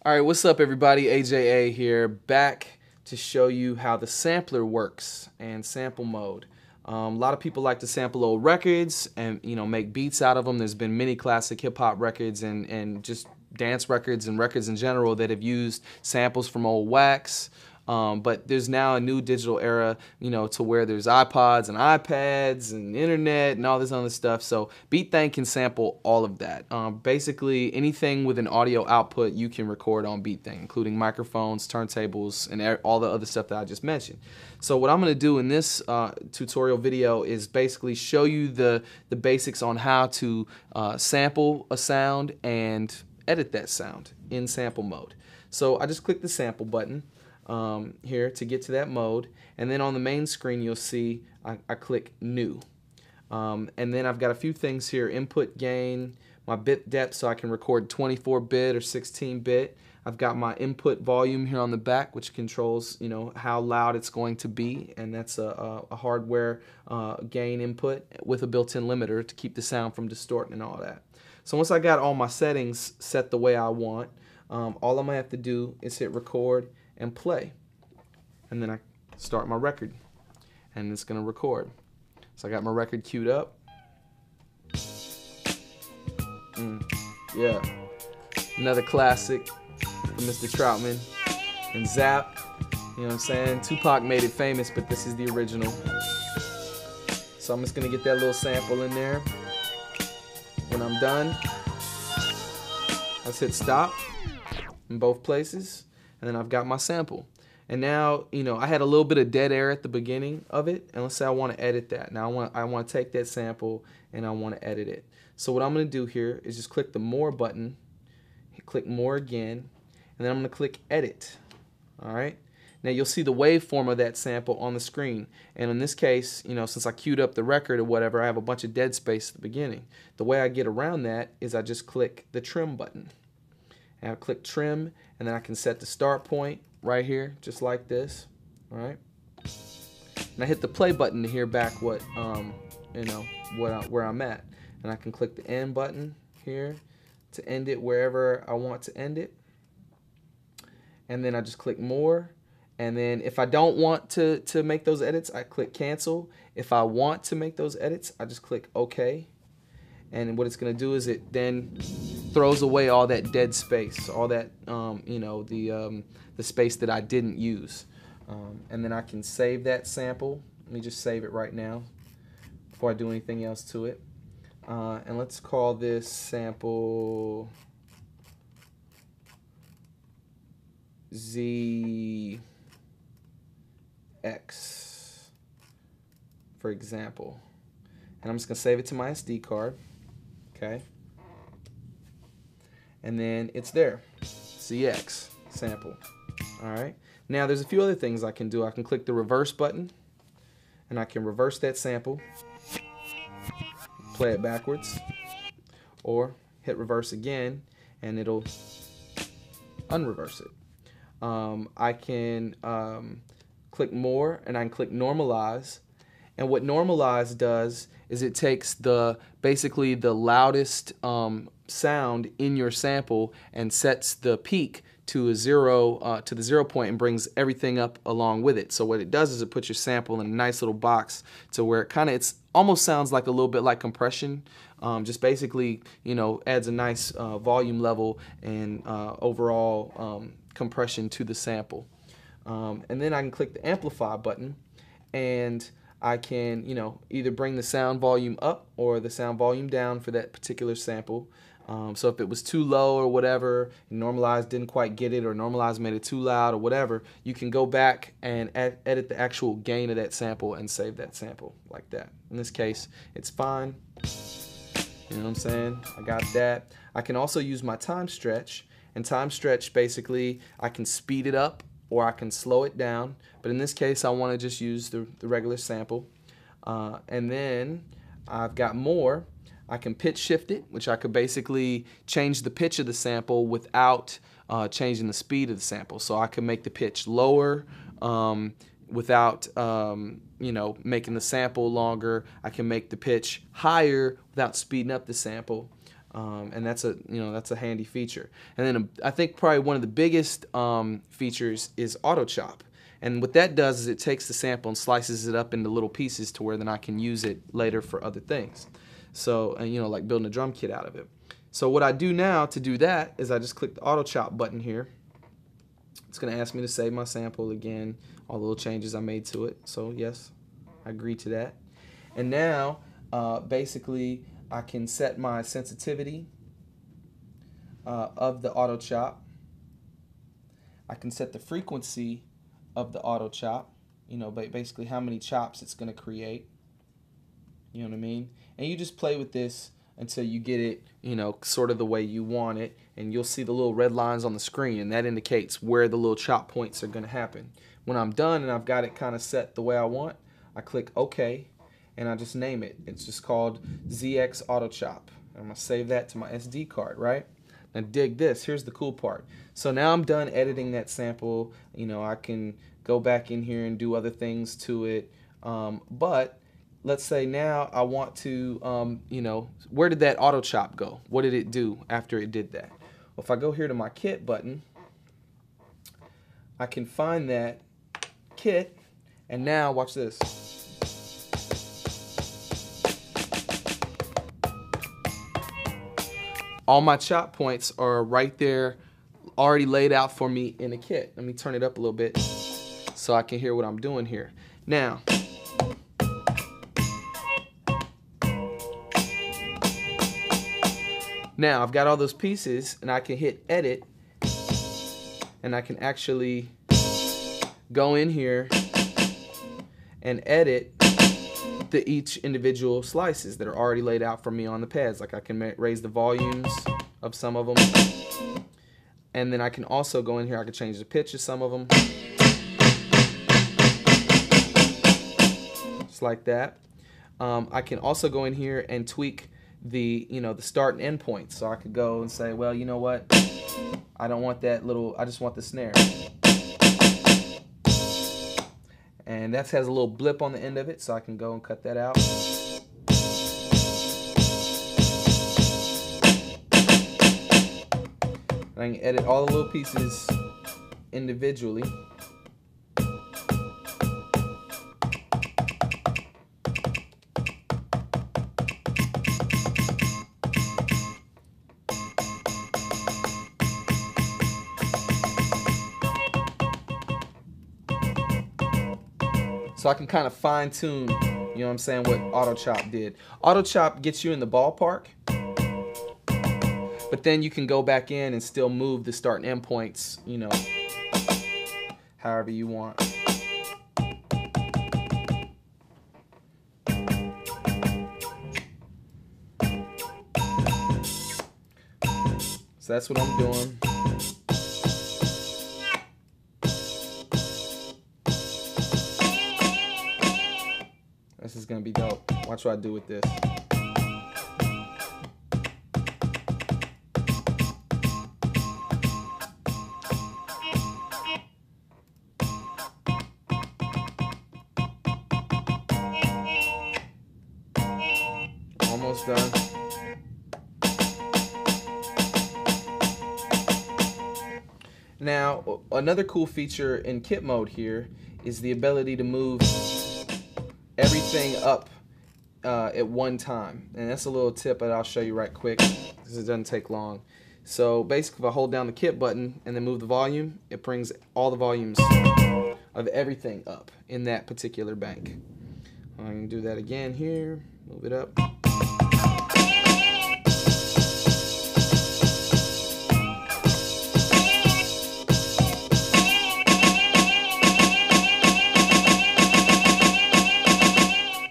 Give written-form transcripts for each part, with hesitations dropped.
Alright, what's up everybody? AJA here, back to show you how the sampler works and sample mode. A lot of people like to sample old records and make beats out of them. There's been many classic hip-hop records and just dance records and records in general that have used samples from old wax. But there's now a new digital era, to where there's iPods and iPads and internet and all this other stuff. So BeatThing can sample all of that. Basically, anything with an audio output you can record on BeatThing, including microphones, turntables, and all the other stuff that I just mentioned. So what I'm going to do in this tutorial video is basically show you the basics on how to sample a sound and edit that sound in sample mode. So I just click the sample button here to get to that mode, and then on the main screen you'll see I click new, and then I've got a few things here: input gain, my bit depth so I can record 24-bit or 16-bit. I've got my input volume here on the back, which controls how loud it's going to be, and that's a hardware gain input with a built-in limiter to keep the sound from distorting and all that. So once I got all my settings set the way I want, all I'm gonna have to do is hit record and play, and then I start my record and it's gonna record. So I got my record queued up. Yeah, another classic from Mr. Troutman and Zap. You know what I'm saying? Tupac made it famous, but this is the original. So I'm just gonna get that little sample in there. When I'm done, let's hit stop in both places. And then I've got my sample. And now, I had a little bit of dead air at the beginning of it, and let's say I want to edit that. Now I want to take that sample and I want to edit it. So what I'm going to do here is just click the More button, click More again, and then I'm going to click Edit. All right. Now you'll see the waveform of that sample on the screen. And in this case, since I queued up the record or whatever, I have a bunch of dead space at the beginning. The way I get around that is I just click the Trim button. And I'll click Trim, and then I can set the start point right here, just like this. All right. And I hit the play button to hear back what, where I'm at. And I can click the End button here to end it wherever I want to end it. And then I just click More. And then if I don't want to make those edits, I click Cancel. If I want to make those edits, I just click OK. And what it's going to do is it then throws away all that dead space, all that, the space that I didn't use. And then I can save that sample. Let me just save it right now before I do anything else to it. And let's call this sample ZX, for example. And I'm just going to save it to my SD card. Okay. And then it's there. CX sample. Alright. Now there's a few other things I can do. I can click the reverse button and I can reverse that sample, play it backwards, or hit reverse again and it'll unreverse it. I can click More and I can click Normalize. And what Normalize does is it takes basically the loudest sound in your sample and sets the peak to a zero, to the 0 point, and brings everything up along with it. So what it does is it puts your sample in a nice little box to where it almost sounds like a little bit like compression. Just basically, adds a nice volume level and overall compression to the sample. And then I can click the Amplify button, and I can, either bring the sound volume up or the sound volume down for that particular sample. So if it was too low or whatever, and Normalize didn't quite get it, or Normalize made it too loud or whatever, you can go back and edit the actual gain of that sample and save that sample like that. In this case, it's fine. You know what I'm saying? I got that. I can also use my time stretch, and time stretch basically I can speed it up or I can slow it down, but in this case I want to just use the regular sample. And then I've got More. I can pitch shift it, which I could basically change the pitch of the sample without changing the speed of the sample. So I can make the pitch lower without you know, making the sample longer. I can make the pitch higher without speeding up the sample, and that's a handy feature. And then I think probably one of the biggest features is auto chop. And what that does is it takes the sample and slices it up into little pieces to where then I can use it later for other things. So, you know, like building a drum kit out of it. So what I do now to do that is I just click the auto chop button here. It's going to ask me to save my sample again, all the little changes I made to it. So yes, I agree to that. And now, basically, I can set my sensitivity of the auto chop. I can set the frequency of the auto chop, you know, basically how many chops it's going to create. You know what I mean? And you just play with this until you get it, you know, sort of the way you want it, and you'll see the little red lines on the screen, and that indicates where the little chop points are going to happen. When I'm done and I've got it kind of set the way I want, I click OK, and I just name it. It's just called ZX Auto Chop. I'm going to save that to my SD card, right? Now dig this. Here's the cool part. So now I'm done editing that sample. You know, I can go back in here and do other things to it, but let's say now I want to, you know, where did that auto chop go? What did it do after it did that? Well, if I go here to my kit button, I can find that kit, and now watch this. All my chop points are right there, already laid out for me in the kit. Let me turn it up a little bit so I can hear what I'm doing here. Now, I've got all those pieces, and I can hit edit, and I can actually go in here and edit each individual slices that are already laid out for me on the pads. Like I can raise the volumes of some of them, and then I can also go in here, I can change the pitch of some of them, just like that. I can also go in here and tweak the, you know, the start and end points. So I could go and say, well, you know what, I don't want that little, I just want the snare. And that has a little blip on the end of it, so I can go and cut that out. And I can edit all the little pieces individually. So I can kind of fine tune, you know what I'm saying, what auto chop did. Auto chop gets you in the ballpark, but then you can go back in and still move the start and end points, you know, however you want. So that's what I'm doing. This is gonna be dope. Watch what I do with this. Almost done. Now, another cool feature in kit mode here is the ability to move everything up at one time, and that's a little tip that I'll show you right quick because it doesn't take long. So basically, if I hold down the kit button and then move the volume, it brings all the volumes of everything up in that particular bank. I can do that again here, move it up.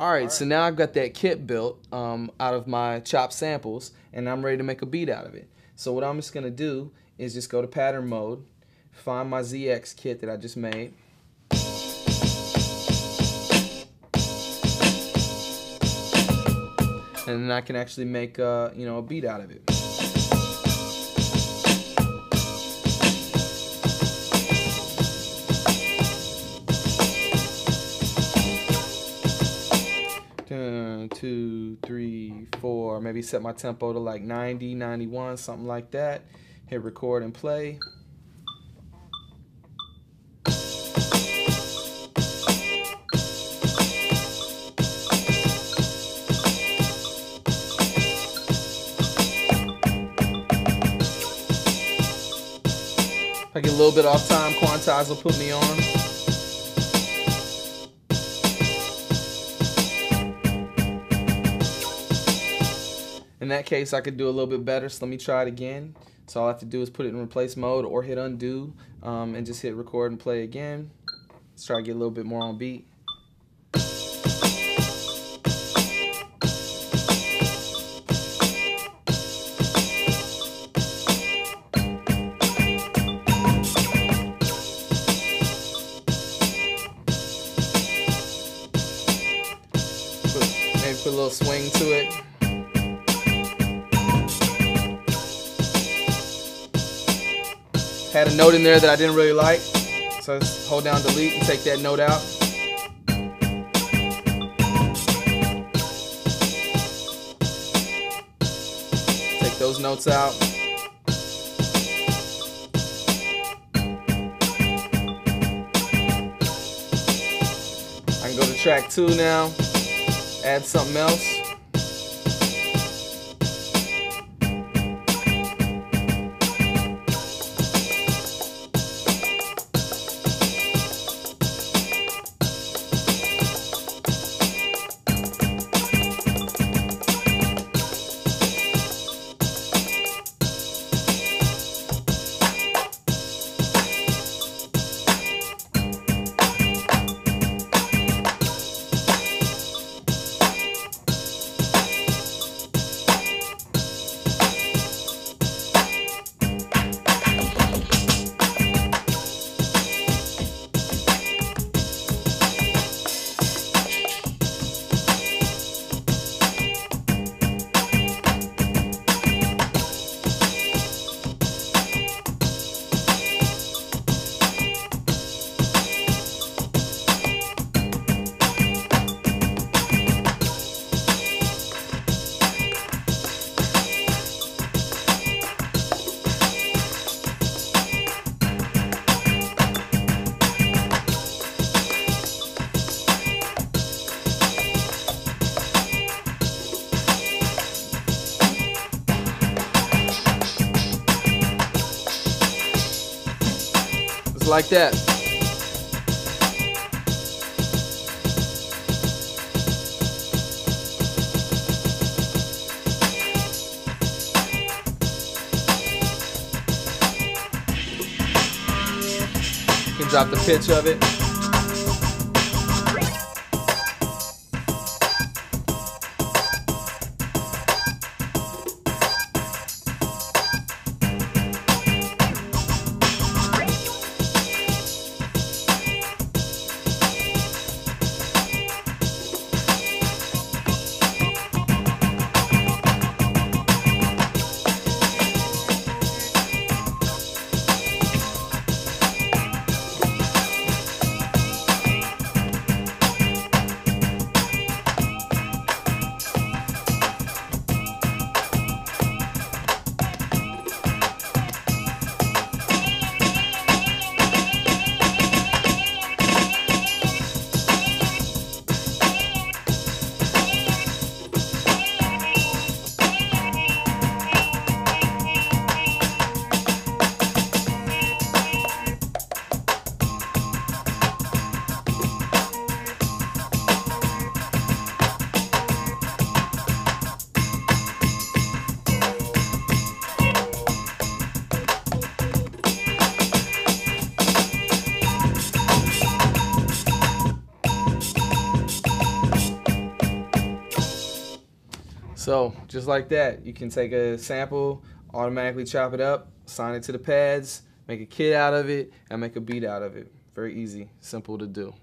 Alright, so now I've got that kit built out of my chopped samples, and I'm ready to make a beat out of it. So what I'm just going to do is just go to pattern mode, find my ZX kit that I just made, and then I can actually make you know, a beat out of it. 2, 3, 4. Maybe set my tempo to like 90, 91, something like that. Hit record and play. If I get a little bit off time, Quantize will put me on. In that case, I could do a little bit better, so let me try it again. So all I have to do is put it in replace mode or hit undo and just hit record and play again. Let's try to get a little bit more on beat. Maybe put a little swing to it. Had a note in there that I didn't really like, so let's hold down delete and take that note out. Take those notes out. I can go to track 2 now, add something else. Like that. You can drop the pitch of it. So just like that, you can take a sample, automatically chop it up, assign it to the pads, make a kit out of it, and make a beat out of it. Very easy, simple to do.